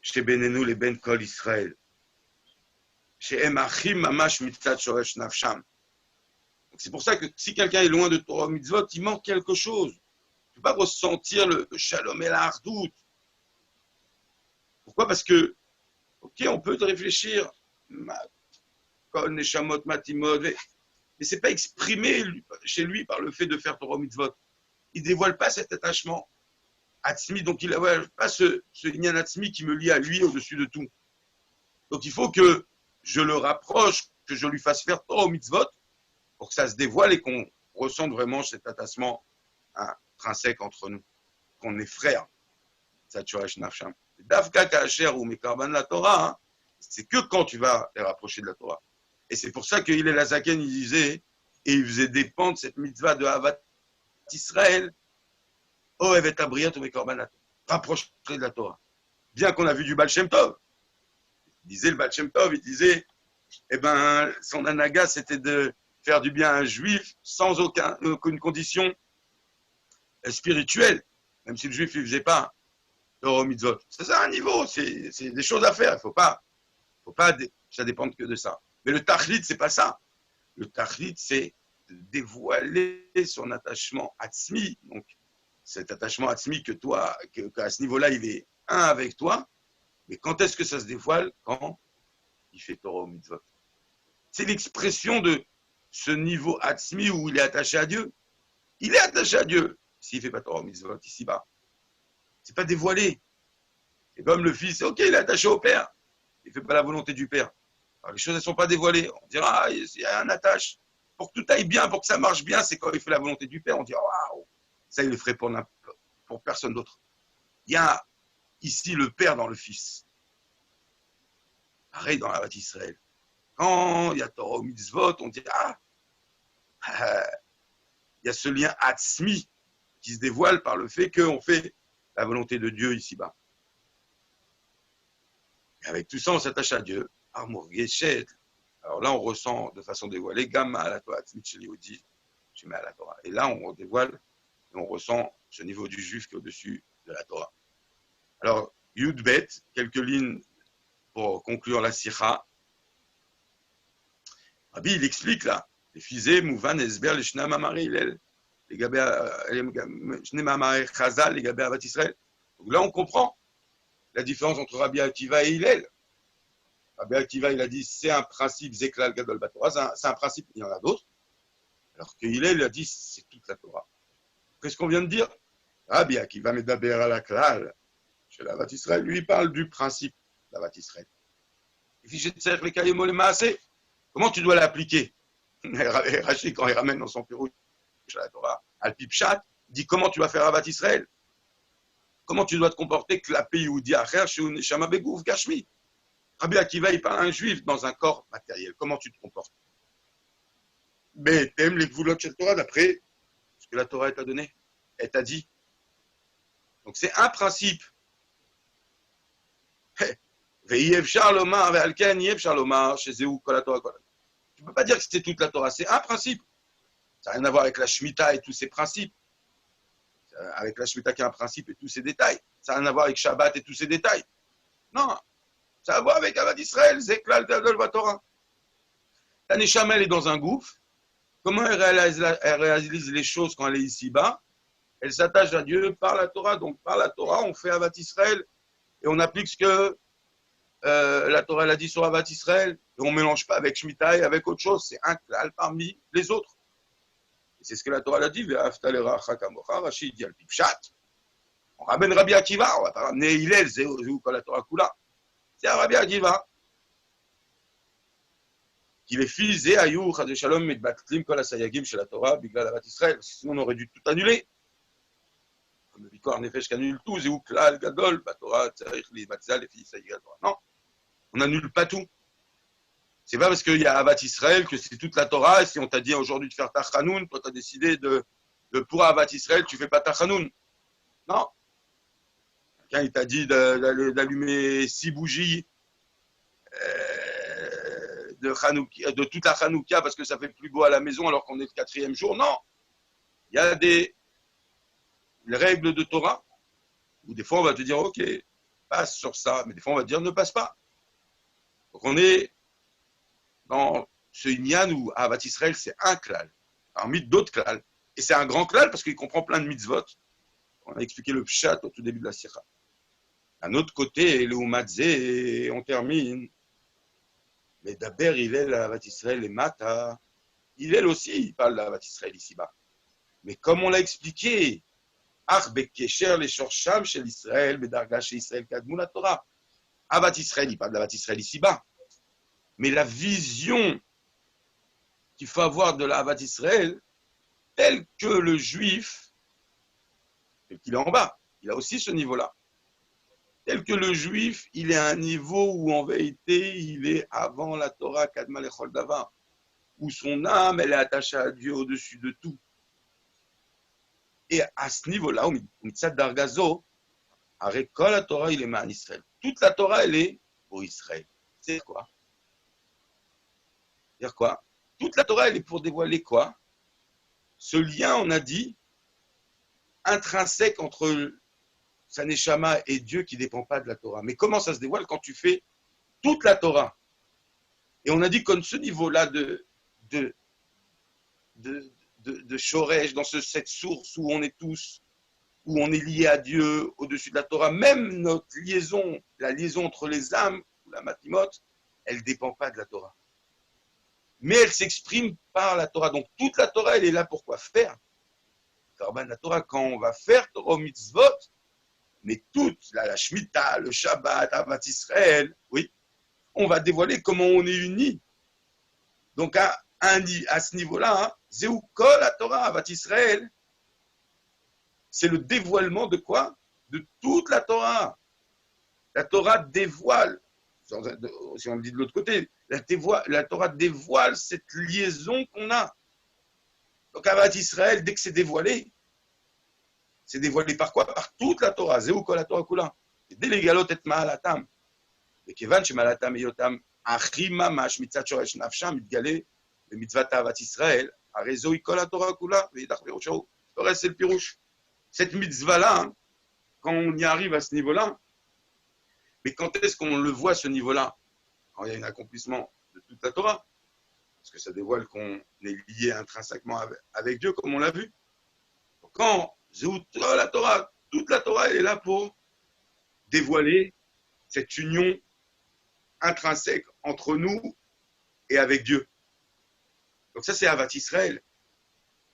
שבינינו לבין כל ישראל, שהם אחים ממש מצד שורש נפשם. C'est pour ça que si quelqu'un est loin de Torah Mitzvot, il manque quelque chose. Tu ne peux pas ressentir le shalom et la hardout. Pourquoi? Parce que, ok, on peut te réfléchir, kol neshamot matimot, mais ce n'est pas exprimé chez lui par le fait de faire Torah Mitzvot. Il ne dévoile pas cet attachement Atzmi, donc il ne dévoile pas ce Inyan Atzmi qui me lie à lui au-dessus de tout. Donc il faut que je le rapproche, que je lui fasse faire Torah Mitzvot pour que ça se dévoile et qu'on ressente vraiment cet attachement intrinsèque entre nous, qu'on est frères. Davka Kacher ou Mekarban la Torah, c'est que quand tu vas les rapprocher de la Torah. Et c'est pour ça qu'il est la Zaken, il disait, et il faisait dépendre cette mitzvah de Havat Israël, oh, evet abriat ou Mekarban, rapprocher de la Torah. Bien qu'on a vu du Baal Shem Tov, il disait le Baal Shem Tov, il disait, eh ben, son anaga, c'était de faire du bien à un juif sans aucune condition spirituelle, même si le juif ne faisait pas Torah Mitzvot. C'est un niveau, c'est des choses à faire, il ne faut pas, ça dépend que de ça. Mais le tachlit, ce n'est pas ça. Le tachlit, c'est de dévoiler son attachement atzmi. Donc, cet attachement atzmi que toi, qu'à ce niveau-là, il est un avec toi. Mais quand est-ce que ça se dévoile? Quand il fait Torah ou Mitzvot. C'est l'expression de ce niveau atzmi où il est attaché à Dieu. Il est attaché à Dieu s'il ne fait pas Torah ou Mitzvot ici-bas. Ce n'est pas dévoilé. C'est comme le fils, ok, il est attaché au père. Il ne fait pas la volonté du père. Alors, les choses ne sont pas dévoilées. On dira, ah, il y a un attache. Pour que tout aille bien, pour que ça marche bien, c'est quand il fait la volonté du père. On dit, waouh, ça, il le ferait pour personne d'autre. Il y a ici le père dans le fils. Pareil dans la bâtisse Israël. Quand il y a Torah Mitzvot, on dit, il y a ce lien atzmi qui se dévoile par le fait qu'on fait la volonté de Dieu ici-bas. Et avec tout ça, on s'attache à Dieu. Alors là, on ressent de façon dévoilée, Gamma à la Torah, je mets à la Torah. Et là, on dévoile et on ressent ce niveau du juif qui est au-dessus de la Torah. Alors, Yudbet, quelques lignes pour conclure la Sikha. Rabbi, il explique là, les fisés, Mouvan, Esber, les Shna Mamari, les Shna Mamari Chazal, les Gabé Avat Israël. Donc là, on comprend la différence entre Rabbi Akiva et Hillel. Rabbi Akiva, il a dit c'est un principe Zeklal Gadol Batorah, c'est un principe, il y en a d'autres. Alors que Hillel, il a dit c'est toute la Torah. Qu'est-ce qu'on vient de dire? Rabbi Akiva Medaber à la Klal, chez l'Avat Israël, lui, il parle du principe de l'Avat Israël. Comment tu dois l'appliquer? Rachid, quand il ramène dans son Pirouche la Torah, Al-Pipchat, dit comment tu vas faire Avat Israël? Comment tu dois te comporter que la pays où dit Acher, chez Neshama Begouf Gashmi? Rabbi Akiva, il parle à un juif dans un corps matériel. Comment tu te comportes? Mais t'aimes les gvoulots de la Torah d'après ce que la Torah t'a donné, elle t'a dit. Donc c'est un principe. Tu ne peux pas dire que c'était toute la Torah, c'est un principe. Ça n'a rien à voir avec la Shemitah et tous ses principes. Avec la Shemitah qui a un principe et tous ses détails. Ça n'a rien à voir avec Shabbat et tous ses détails. Non, ça a à voir avec Avad Israël, Zeklal Gadol Batorah. La Neshama, elle est dans un gouffre. Comment elle réalise les choses quand elle est ici-bas? Elle s'attache à Dieu par la Torah. Donc par la Torah, on fait Avad Israël et on applique ce que la Torah elle a dit sur Avad Israël. Et on ne mélange pas avec Shemitah et avec autre chose. C'est un klal parmi les autres. Et c'est ce que la Torah a dit. Rachid dit al-Pipchat. On ramène Rabbi Akiva. On va pas ramener Hillel, Zéou, la Torah Kula. C'est à Rabbi Akiva. Qu'il est fils et Ayou, Chad Shalom, et Batlim, Kol Asayagim chez la Torah, Biglal Avat Israël. Sinon, on aurait dû tout annuler. Comme le Bikor Nefesh qui annule tout, Zéou, Klal, Gadol, Batora, Tzarich, les Matzal, les filles, Saïga, Torah. Non, on n'annule pas tout. C'est pas parce qu'il y a Avat Israël que c'est toute la Torah. Et si on t'a dit aujourd'hui de faire Tachanoun, toi, tu as décidé de pour Avat Israël, tu fais pas Tachanoun. Non. Quelqu'un, il t'a dit d'allumer 6 bougies. De toute la Hanouka parce que ça fait plus beau à la maison alors qu'on est le 4e jour. Non, il y a des règles de Torah où des fois on va te dire ok, passe sur ça, mais des fois on va te dire ne passe pas. Donc on est dans ce Inyan où Avat Israël c'est un klal, parmi d'autres klal. Et c'est un grand klal parce qu'il comprend plein de mitzvot. On a expliqué le pshat au tout début de la Sira. D'un autre côté, le Umadze, et on termine. Mais d'abord, il est l'Avat Israël et Mata. Il est aussi, il parle de l'Avat Israël ici-bas. Mais comme on l'a expliqué, Arbek Kesher, les Shorsham chez l'Israël, Bedarga chez Israël, Kadmou la Torah. Avat Israël, il parle de l'Avat Israël ici-bas. Mais la vision qu'il faut avoir de l'Avat Israël, telle que le juif, tel qu'il est en bas, il a aussi ce niveau-là. Tel que le juif, il est à un niveau où en vérité, il est avant la Torah, Kadma Lechol Davar, où son âme, elle est attachée à Dieu au-dessus de tout. Et à ce niveau-là, au Mitzad Dargazo, avec quoi la Torah, il est en Israël. Toute la Torah, elle est pour Israël. C'est quoi? C'est-à-dire quoi? Toute la Torah, elle est pour dévoiler quoi? Ce lien, on a dit, intrinsèque entre sa Neshama et Dieu qui ne dépend pas de la Torah. Mais comment ça se dévoile quand tu fais toute la Torah? Et on a dit comme ce niveau-là de Shoresh, dans cette source où on est tous, où on est lié à Dieu au-dessus de la Torah, même notre liaison, la liaison entre les âmes, la matimot, elle ne dépend pas de la Torah. Mais elle s'exprime par la Torah. Donc toute la Torah, elle est là pour quoi? Faire. La Torah, quand on va faire Torah mitzvot, mais toute la Shemitah, le Shabbat, Avat Israël, oui, on va dévoiler comment on est unis. Donc à ce niveau-là, Zéou Kol la Torah, Avat Israël, c'est le dévoilement de quoi? De toute la Torah. La Torah dévoile, si on le dit de l'autre côté, la Torah dévoile cette liaison qu'on a. Donc Avat Israël, dès que c'est dévoilé par quoi? Par toute la Torah. Zéou Kol la Torah Kula. Dès les galotes et Mahalatam. Et Kevan Shemalatam et Yotam, Achim Mamash, Mitzat Shoresh Nafsham, Mitgalé, le Mitzvat Avat Israël, Arezo Ikol la Torah Kula, Veidach Pirouchao. Le reste, c'est le Pirouche. Cette mitzvah-là, hein, quand on y arrive à ce niveau-là, mais quand est-ce qu'on le voit, ce niveau-là? Quand il y a un accomplissement de toute la Torah. Parce que ça dévoile qu'on est lié intrinsèquement avec Dieu, comme on l'a vu. Quand la Torah, toute la Torah, elle est là pour dévoiler cette union intrinsèque entre nous et avec Dieu. Donc ça, c'est Avat Israël.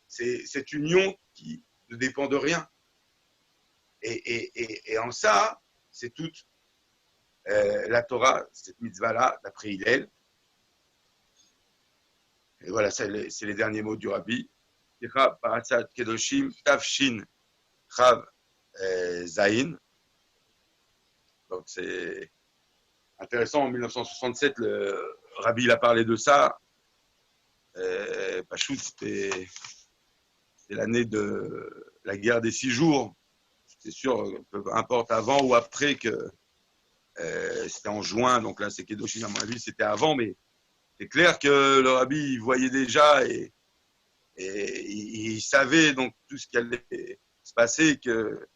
C'est cette union qui ne dépend de rien. Et en ça, c'est toute la Torah, cette mitzvah-là, d'après Hillel. Et voilà, c'est les derniers mots du Rabbi. Parasat Kedoshim Tafshin Chav Zain. Donc c'est intéressant, en 1967, le Rabbi il a parlé de ça. Pachout, c'était l'année de la guerre des 6 jours. C'est sûr, peu importe avant ou après, que c'était en juin, donc là c'est Kedoshim, à mon avis, c'était avant, mais c'est clair que le Rabbi il voyait déjà et il savait donc tout ce qui allait se passer, que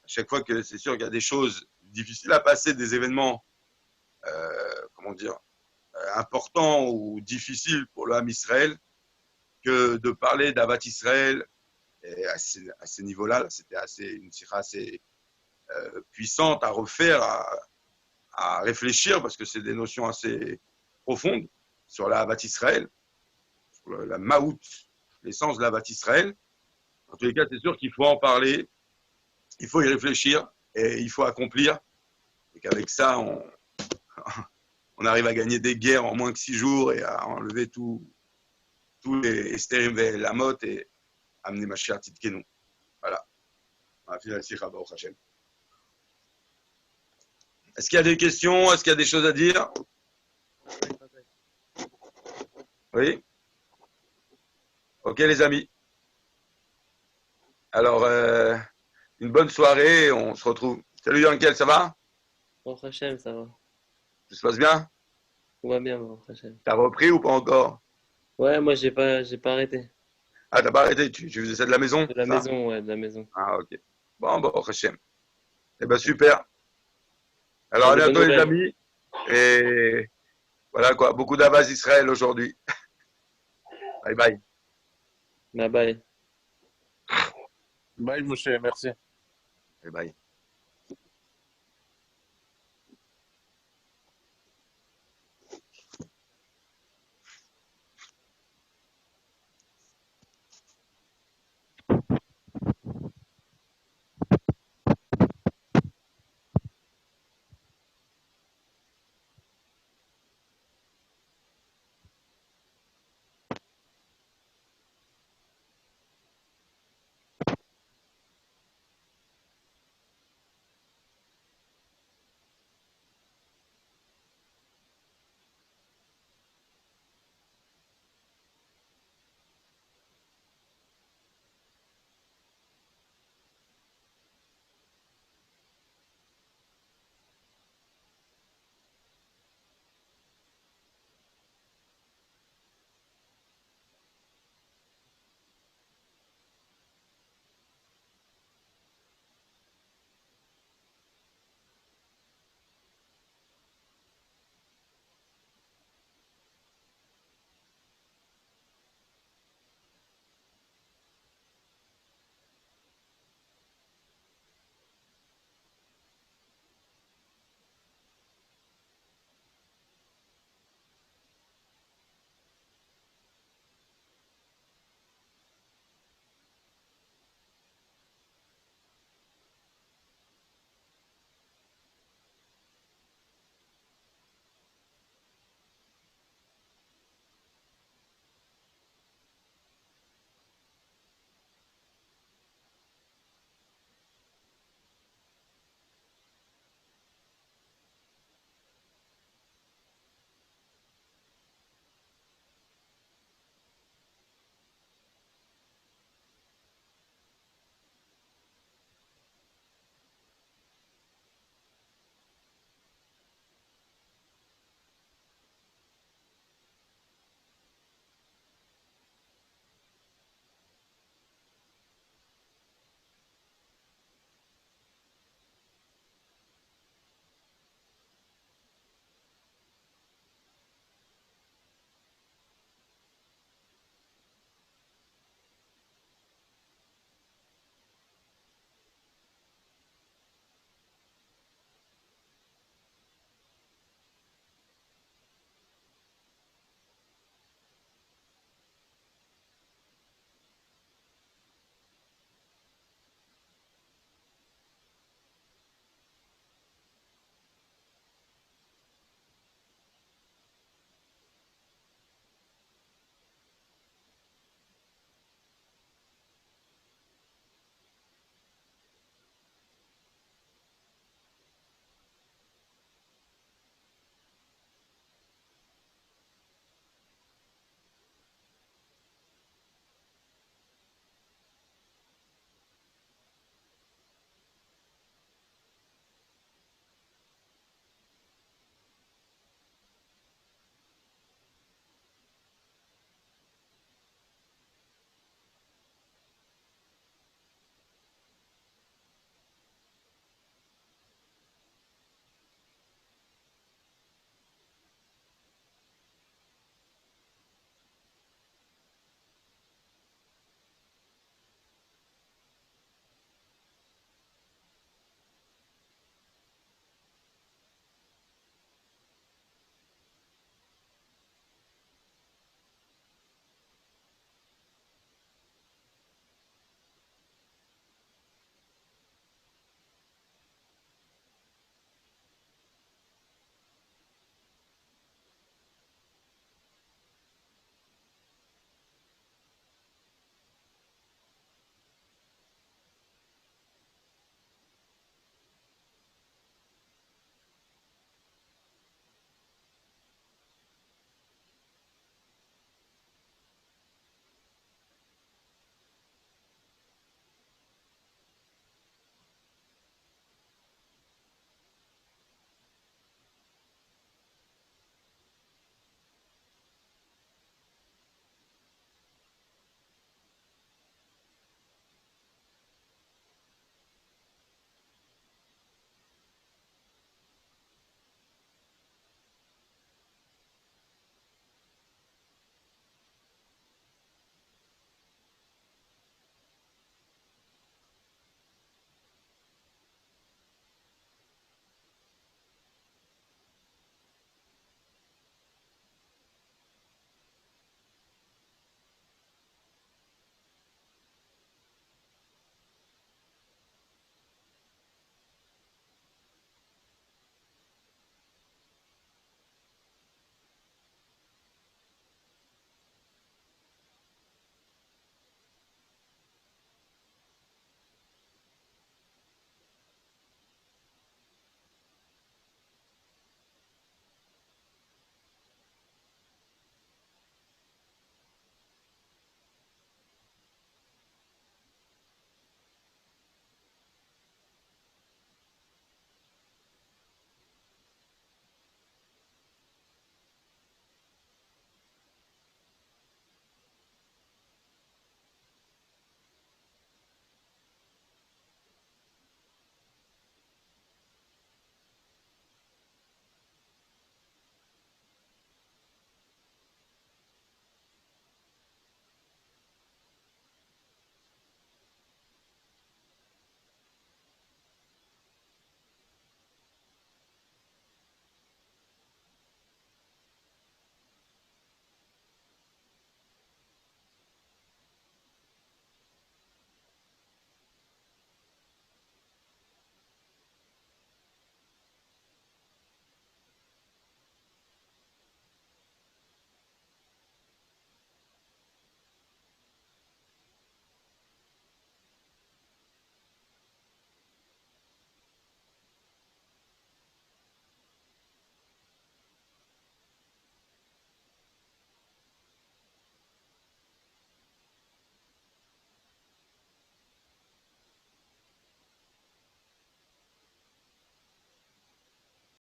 à chaque fois que c'est sûr qu'il y a des choses difficiles à passer, des événements, comment dire, importants ou difficiles pour le Ham Israël, que de parler d'Avat Israël à ces niveaux-là, c'était une sira assez puissante à refaire, à réfléchir, parce que c'est des notions assez profondes sur la Avat Israël, sur la Maout, l'essence de la Avat Israël. En tous les cas, c'est sûr qu'il faut en parler, il faut y réfléchir et il faut accomplir. Et qu'avec ça, on arrive à gagner des guerres en moins que 6 jours et à enlever tous les Estérim Lamot et amener Mashiach Tzidkenu. Voilà. On va finir la sikha, Baruch Hashem. Est-ce qu'il y a des questions? Est-ce qu'il y a des choses à dire? Oui? Ok, les amis. Alors, une bonne soirée. On se retrouve. Salut Yankel, ça va? Baruch Hashem, ça va. Tout se passe bien? Tout va bien, Baruch Hashem. T'as repris ou pas encore? Ouais, moi, j'ai pas arrêté. Ah, t'as pas arrêté? Tu faisais ça de la maison? De la Ça? maison, ouais, de la maison. Ah, ok. Bon, Baruch Hashem. Eh ben, super. Alors, T'as à des bonnes bientôt, les nouvelles? amis. Et voilà quoi. Beaucoup d'Avaz Israël aujourd'hui. Bye bye. Bye bye. Bye, Moshe, merci. Bye bye.